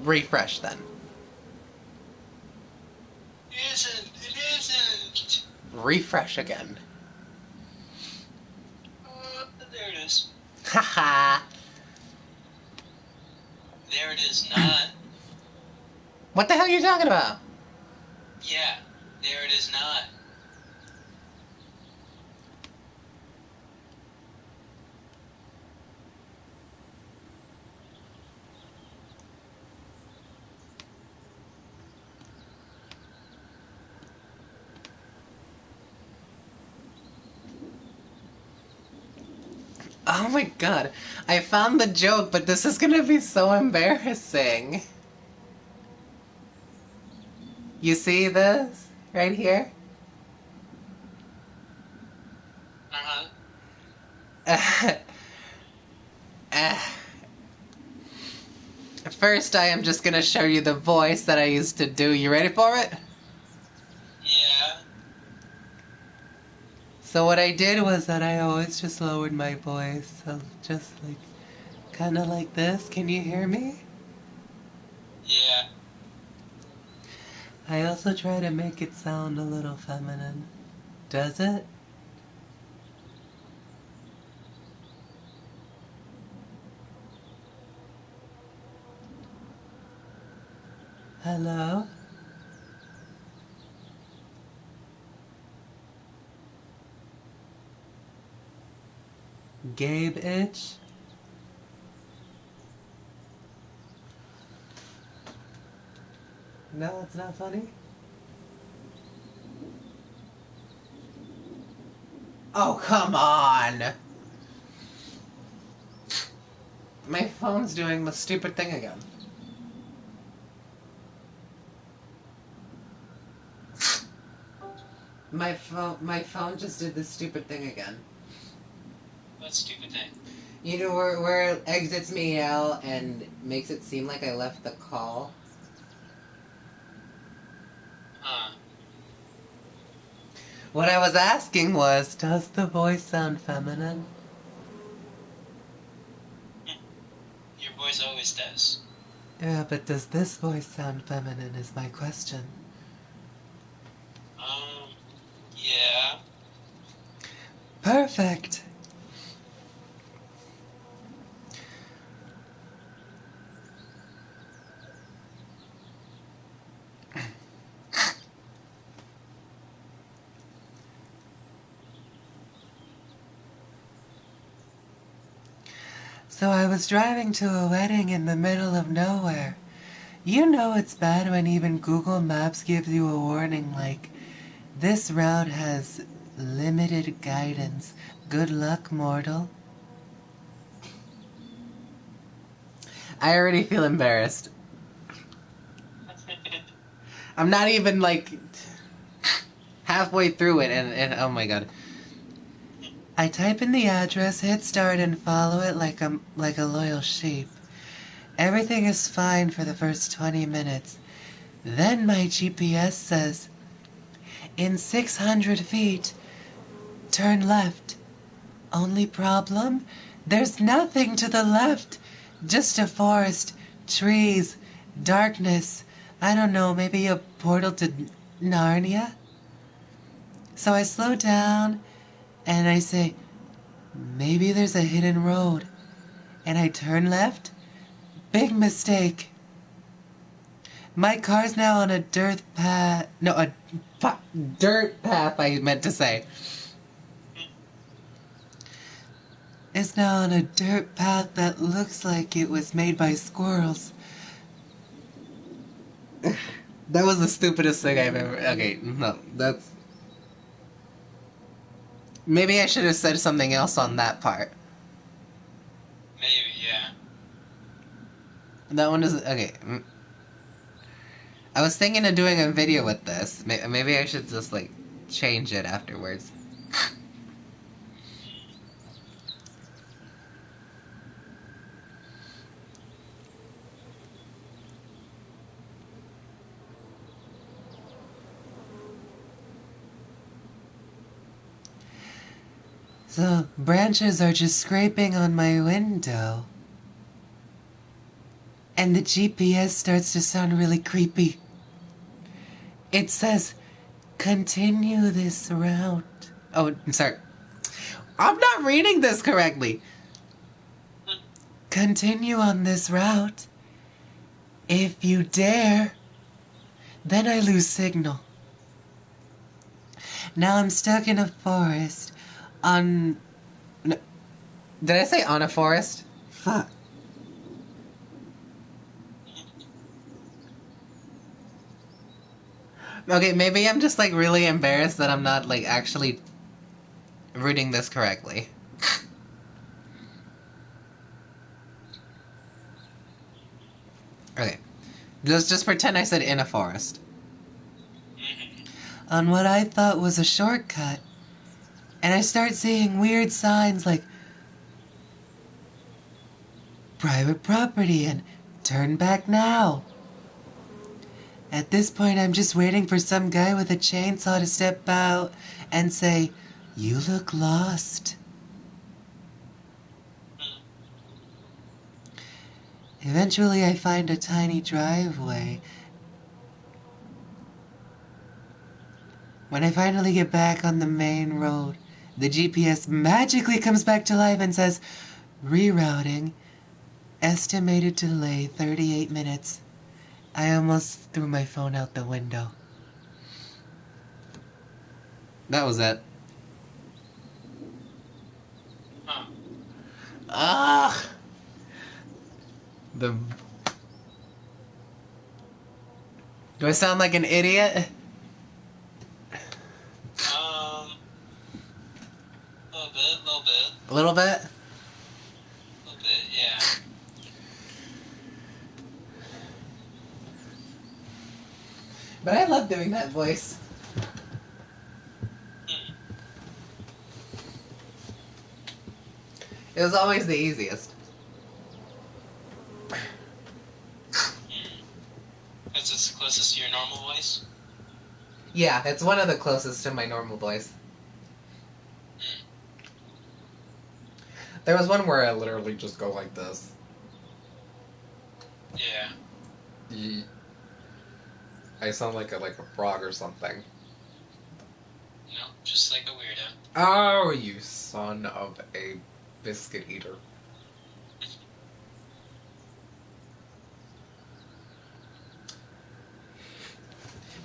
refresh then. It isn't. Refresh again. There it is. Haha. There it is not. What the hell are you talking about? Yeah, there it is not. Oh my god. I found the joke, but this is gonna be so embarrassing. You see this? Right here? Uh-huh. First, I am just gonna show you the voice that I used to do. You ready for it? Yeah. So what I did was that I always just lowered my voice. So just like, kind of like this. Can you hear me? Yeah. I also try to make it sound a little feminine. Does it? Hello? Gabe itch? No, it's not funny? Oh, come on! My phone's doing the stupid thing again. My phone just did this stupid thing again. What stupid thing? You know where it exits me out and makes it seem like I left the call? Huh. What I was asking was, does the voice sound feminine? Your voice always does. Yeah, but does this voice sound feminine is my question. Yeah. Perfect! So I was driving to a wedding in the middle of nowhere. You know it's bad when even Google Maps gives you a warning like, this route has limited guidance. Good luck, mortal. I already feel embarrassed. I'm not even like halfway through it and oh my god. I type in the address, hit start, and follow it like a loyal sheep. Everything is fine for the first 20 minutes. Then my GPS says, in 600 feet, turn left. Only problem? There's nothing to the left. Just a forest, trees, darkness. I don't know, maybe a portal to Narnia? So I slow down and I say, maybe there's a hidden road. And I turn left. Big mistake. My car's now on a dirt path. No, a dirt path, I meant to say. It's now on a dirt path that looks like it was made by squirrels. That was the stupidest thing I've ever. Okay, no, that's. Maybe I should have said something else on that part. Maybe, yeah. That one is. Okay. I was thinking of doing a video with this. Maybe I should just, like, change it afterwards. So, branches are just scraping on my window. And the GPS starts to sound really creepy. It says, continue this route. Oh, I'm sorry. I'm not reading this correctly. Continue on this route. If you dare. Then I lose signal. Now I'm stuck in a forest. On... No, did I say on a forest? Fuck. Okay, maybe I'm just like really embarrassed that I'm not like actually reading this correctly. Okay. Let's just pretend I said in a forest. On what I thought was a shortcut. And I start seeing weird signs like private property and turn back now. At this point, I'm just waiting for some guy with a chainsaw to step out and say, "You look lost." Eventually, I find a tiny driveway. When I finally get back on the main road, the GPS magically comes back to life and says, "Rerouting. Estimated delay 38 minutes. I almost threw my phone out the window. That was it. Huh. Ah! Do I sound like an idiot? A little bit. A little bit? A little bit, yeah. But I love doing that voice. It was always the easiest. Is this closest to your normal voice? Yeah, it's one of the closest to my normal voice. There was one where I literally just go like this. Yeah. I sound like a frog or something. No, just like a weirdo. Oh, you son of a biscuit eater.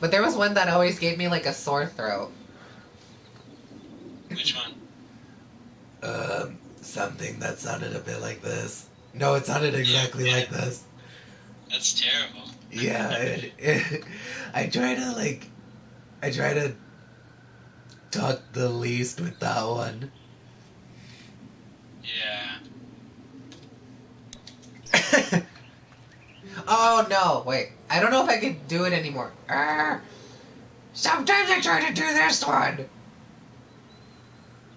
But there was one that always gave me like a sore throat. Which one? Something that sounded a bit like this. No, it sounded exactly like this. That's terrible. Yeah, I try to talk the least with that one. Yeah. Oh no, wait. I don't know if I can do it anymore. Sometimes I try to do this one.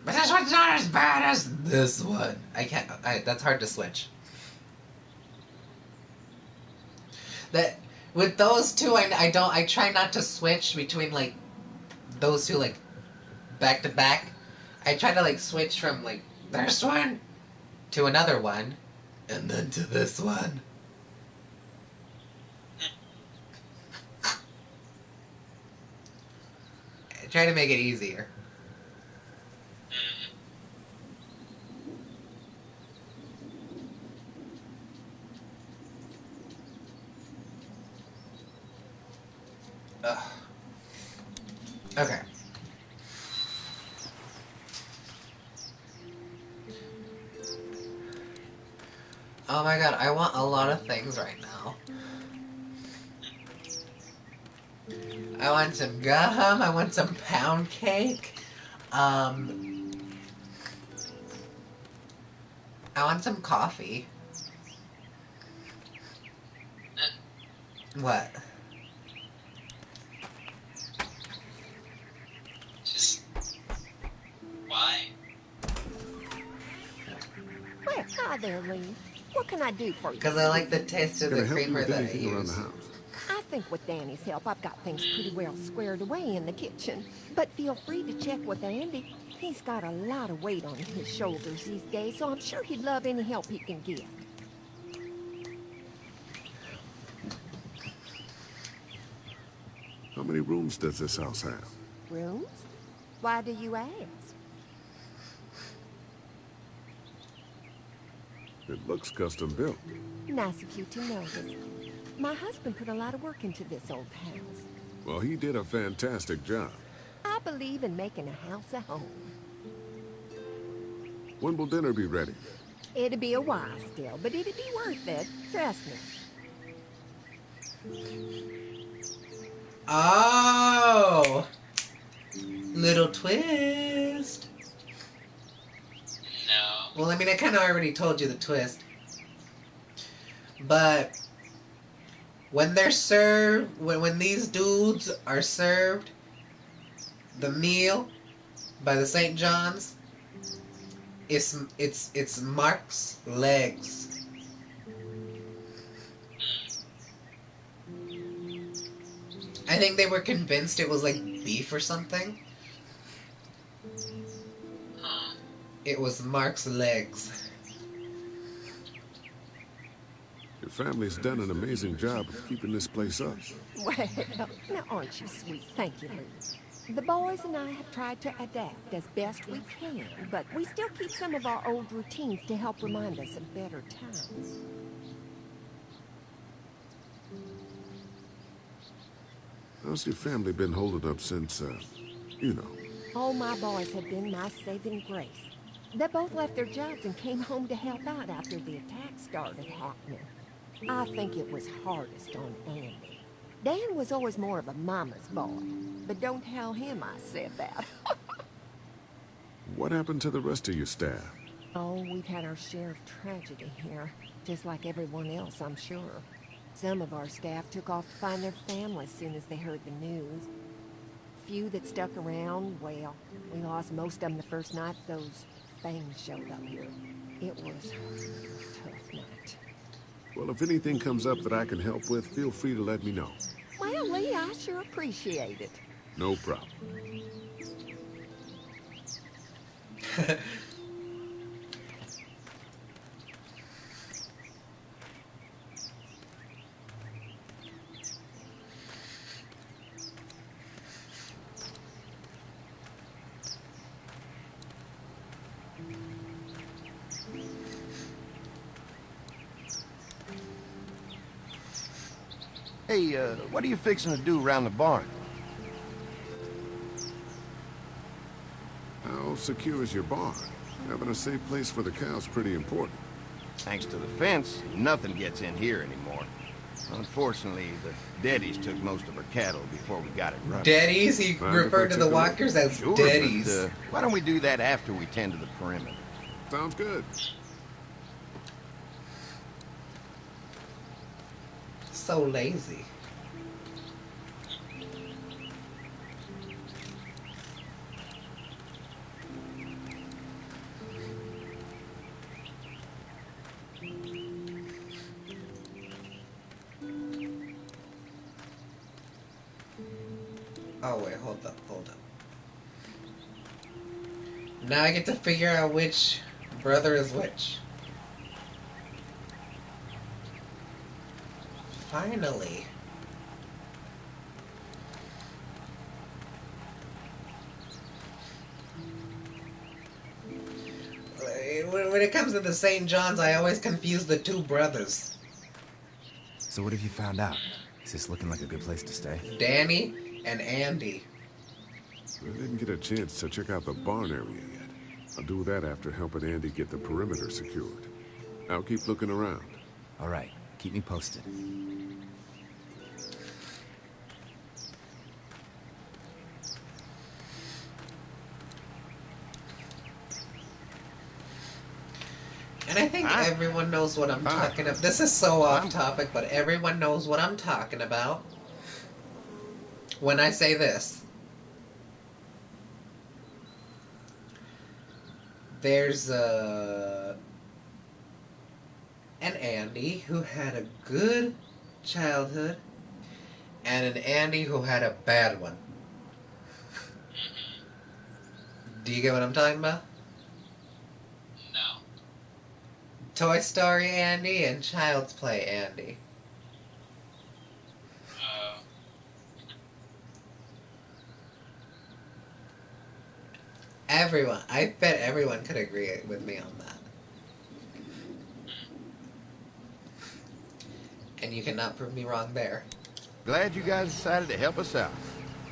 But this one's not as bad as this one. I can't, that's hard to switch. With those two, I try not to switch between like those two like back to back. I try to like switch from like this one to another one and then to this one. I try to make it easier. Ugh. Okay. Oh my god, I want a lot of things right now. I want some gum, I want some pound cake, I want some coffee. What? Just... Why? Well, hi there, Lee. What can I do for you? Because I like the taste of Can I the help you creamer with that I anything around the use. house? I think with Danny's help, I've got things pretty well squared away in the kitchen. But feel free to check with Andy. He's got a lot of weight on his shoulders these days, so I'm sure he'd love any help he can get. many rooms does this house have? Rooms? Why do you ask? It looks custom built. Nice of you to notice. My husband put a lot of work into this old house. Well, he did a fantastic job. I believe in making a house a home. When will dinner be ready? It'll be a while still, but it'll be worth it. Trust me. Oh! Little twist. No. Well, I mean, I kind of already told you the twist. But when they're served, when these dudes are served the meal by the St. John's, it's Mark's legs. I think they were convinced it was like beef or something. Huh. It was Mark's legs. Your family's done an amazing job of keeping this place up. Well, now aren't you sweet? Thank you, Lee. The boys and I have tried to adapt as best we can, but we still keep some of our old routines to help remind us of better times. How's your family been holding up since, you know? All my boys have been my saving grace. They both left their jobs and came home to help out after the attack started happening. I think it was hardest on Andy. Dan was always more of a mama's boy, but don't tell him I said that. What happened to the rest of your staff? Oh, we've had our share of tragedy here, just like everyone else, I'm sure. Some of our staff took off to find their families as soon as they heard the news. Few that stuck around, well, we lost most of them the first night those things showed up here. It was a tough night. Well, if anything comes up that I can help with, feel free to let me know. Well, Lee, I sure appreciate it. No problem. Hey, what are you fixing to do around the barn? How secure is your barn? Having a safe place for the cow's pretty important. Thanks to the fence, nothing gets in here anymore. Unfortunately, the Daddies took most of our cattle before we got it running. Daddies? He Mind if referred I to the take a look? walkers as Sure, daddies. but, why don't we do that after we tend to the perimeter? Sounds good. So lazy. Oh wait, hold up. Now I get to figure out which brother is which. Finally. When it comes to the St. John's, I always confuse the two brothers. So what have you found out? Is this looking like a good place to stay? Danny and Andy. I didn't get a chance to check out the barn area yet. I'll do that after helping Andy get the perimeter secured. I'll keep looking around. All right, keep me posted. And I think everyone knows what I'm talking about. This is so off topic, but everyone knows what I'm talking about when I say this. There's an Andy who had a good childhood and an Andy who had a bad one. Do you get what I'm talking about? No. Toy Story Andy and Child's Play Andy. everyone. I bet everyone could agree with me on that. And you cannot prove me wrong there. Glad you guys decided to help us out.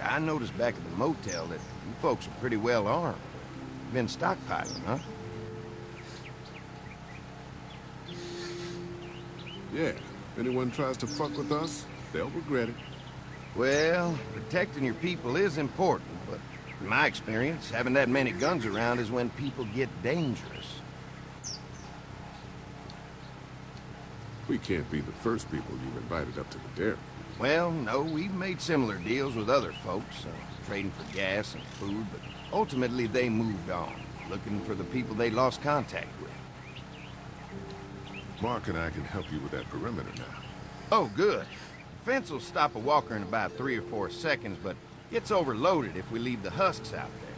I noticed back at the motel that you folks are pretty well armed. Been stockpiling, huh? Yeah, anyone tries to fuck with us, they'll regret it. Well, protecting your people is important, but in my experience, having that many guns around is when people get dangerous. We can't be the first people you've invited up to the dairy. Well, no, we've made similar deals with other folks, trading for gas and food, but ultimately they moved on, looking for the people they lost contact with. Mark and I can help you with that perimeter now. Oh, good. The fence will stop a walker in about 3 or 4 seconds, but gets overloaded if we leave the husks out there.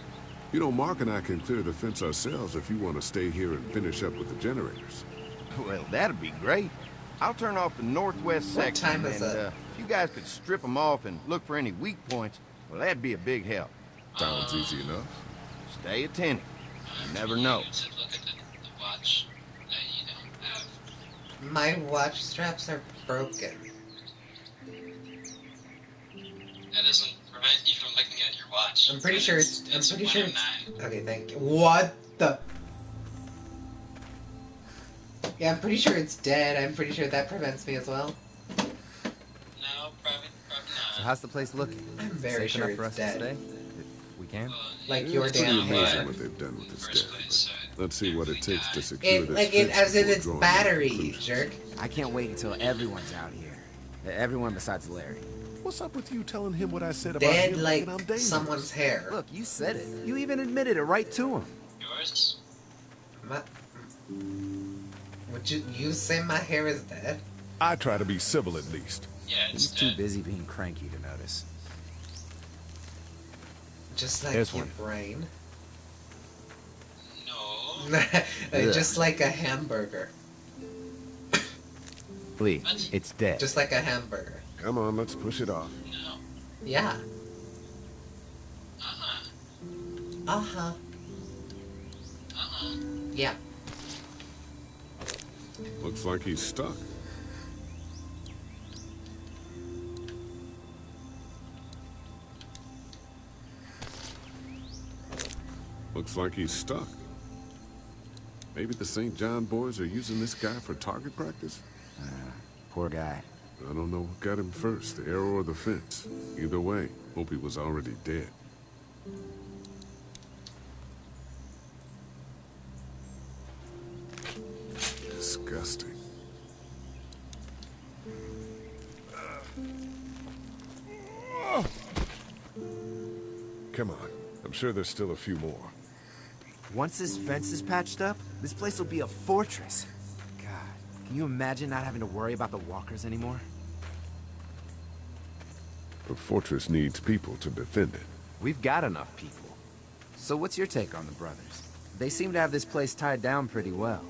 You know, Mark and I can clear the fence ourselves if you want to stay here and finish up with the generators. Well, that'd be great. I'll turn off the northwest What section, time is and it? if you guys could strip them off and look for any weak points, well, that'd be a big help. Sounds easy enough. Stay attentive. You never know. You should look at the watch that you don't have. My watch straps are broken. That doesn't prevent you from looking at your watch. I'm pretty sure it's. I'm pretty sure 1 it's. of 9. Okay, thank you. What the? Yeah, I'm pretty sure it's dead. I'm pretty sure that prevents me as well. No, probably So not. how's the place looking? I'm very Safe sure enough for it's us to dead. stay? If we can? Well, Like you- your It's pretty damn amazing head. what they've done with this First dairy. place, But let's see what it if we takes to die. secure It this like it fence as in before its drawing any battery, conclusions. jerk. I can't wait until everyone's out here. Everyone besides Larry. What's up with you telling him what I said about Dead him like and I'm dangerous? someone's hair. Look, you said it. You even admitted it right to him. Yours? My, would you say my hair is dead? I try to be civil at least. Yeah, it's He's too dead. busy being cranky to notice. Just like There's your one. brain. No. Just like a hamburger. Lee, What? it's dead. Just like a hamburger. Come on, let's push it off. No. Yeah. Uh-huh. Uh-huh. Uh-huh. Yeah. Looks like he's stuck. Looks like he's stuck. Maybe the St. John boys are using this guy for target practice? Poor guy. I don't know what got him first, the arrow or the fence. Either way, hope he was already dead. Disgusting. Come on. I'm sure there's still a few more. Once this fence is patched up, this place will be a fortress. God, can you imagine not having to worry about the walkers anymore? The fortress needs people to defend it. We've got enough people. So what's your take on the brothers? They seem to have this place tied down pretty well.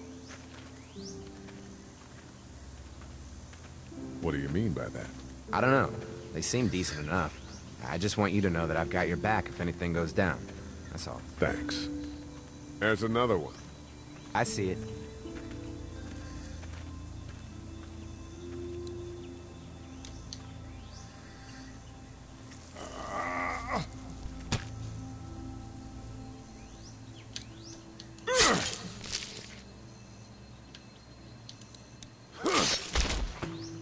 What do you mean by that? I don't know. They seem decent enough. I just want you to know that I've got your back if anything goes down. That's all. Thanks. There's another one. I see it.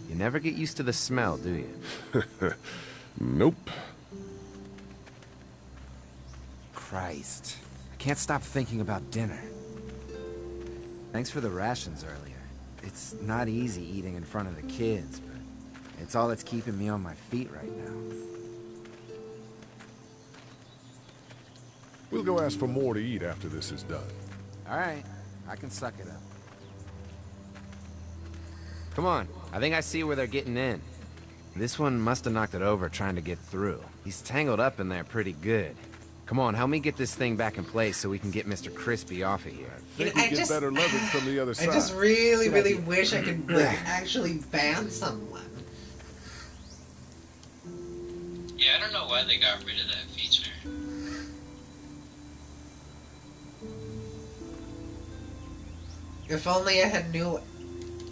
You never get used to the smell, do you? Nope. Christ. I can't stop thinking about dinner. Thanks for the rations earlier. It's not easy eating in front of the kids, but it's all that's keeping me on my feet right now. We'll go ask for more to eat after this is done. All right, I can suck it up. Come on, I think I see where they're getting in. This one must have knocked it over trying to get through. He's tangled up in there pretty good. Come on, help me get this thing back in place so we can get Mr. Crispy off of here. Think I we get just- better leverage from the other I side. just really, Good really idea. wish I could like, actually ban someone. Yeah, I don't know why they got rid of that feature. If only I had knew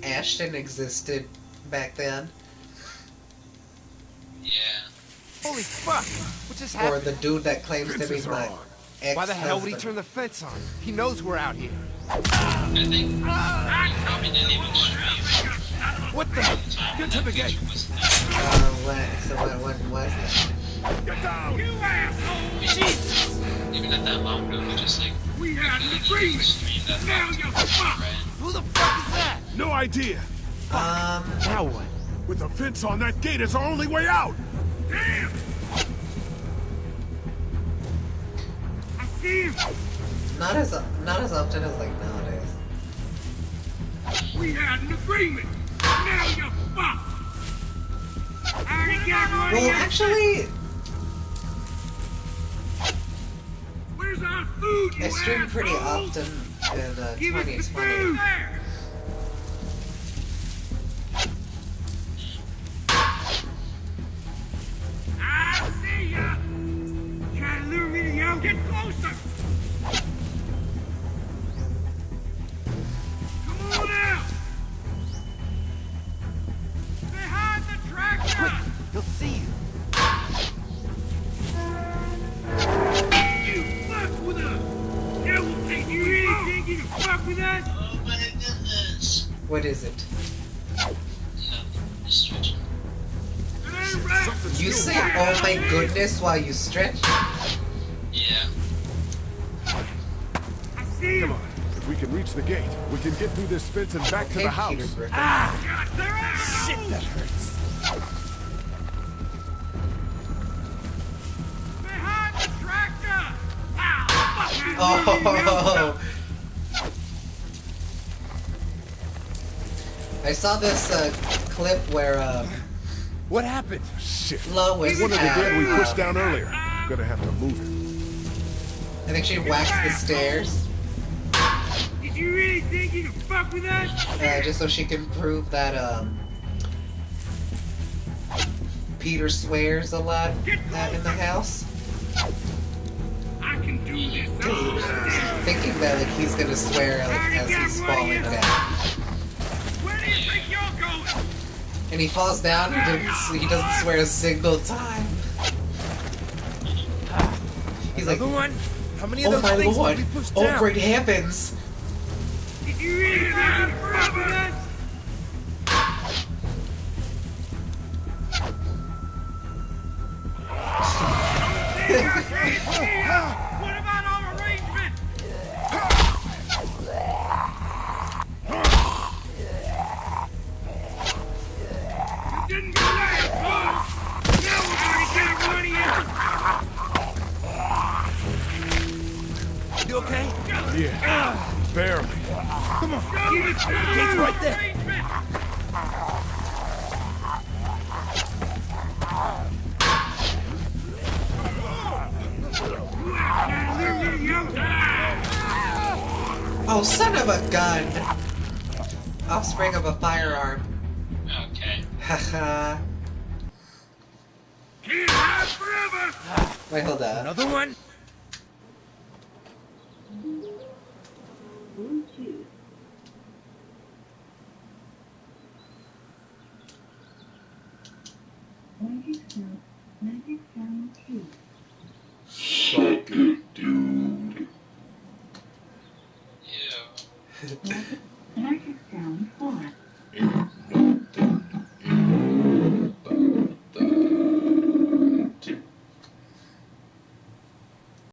Ashton existed back then. Yeah. Holy fuck! What just Or happened? the dude that claims to be Fences are my on. ex-husband. Why the hell would he turn the fence on? He knows we're out here. I think he probably didn't even stream. What the? Get to the gate. What was it? Get down! Jesus! Even at that long ago, we just like We had an agreement. streamed that Now out to you the fuck. right? Who the fuck is that? No idea. Now what? With the fence on, that gate is our only way out. Damn! I see him. Not as often as like nowadays. We had an agreement. Now you fuck. I already got one. Well, actually, Where's our food, you I stream pretty asshole? often in Give us the 2020. food. There. I see ya. Trying to lure me to yo. Get closer. Come on out. Behind the tractor. He'll see you. You fuck with us. Now we'll take you really think you can fuck with us? Oh my goodness. What is it? Nothing. Just stretching. It ain't right. Something's You still say, there. "Oh my goodness," while you stretch. Yeah. I see him. Come on. If we can reach the gate, we can get through this fence and back to Okay, the house. Peter Griffin. God, they're out. Shit, that hurts. Behind the tractor. Ow, fuck you. Oh. I saw this clip where What happened? Shit. Lois One of the dead we had, pushed down earlier. Gonna have to move it. I think she waxed the stairs Did you really think you could fuck with us? just so she can prove that Peter swears a lot in the house. I can do this. all day. Thinking that like he's gonna swear like as he's falling down, Where do you think you're going? and he falls down. He doesn't swear a single time. He's like, Another one? How many of "Oh those my things lord! did we push Oh down? great heavens!" Did you really think you could fuck with us? What about our arrangement? You didn't go that far. Now we're gonna get one of you. You okay? Yeah. Barely. Come on. Give us the Gate's right there. arrangement. Oh, son of a gun! Offspring of a firearm. Okay. Haha. Can't hide forever. Wait, hold on. Another one? Ew.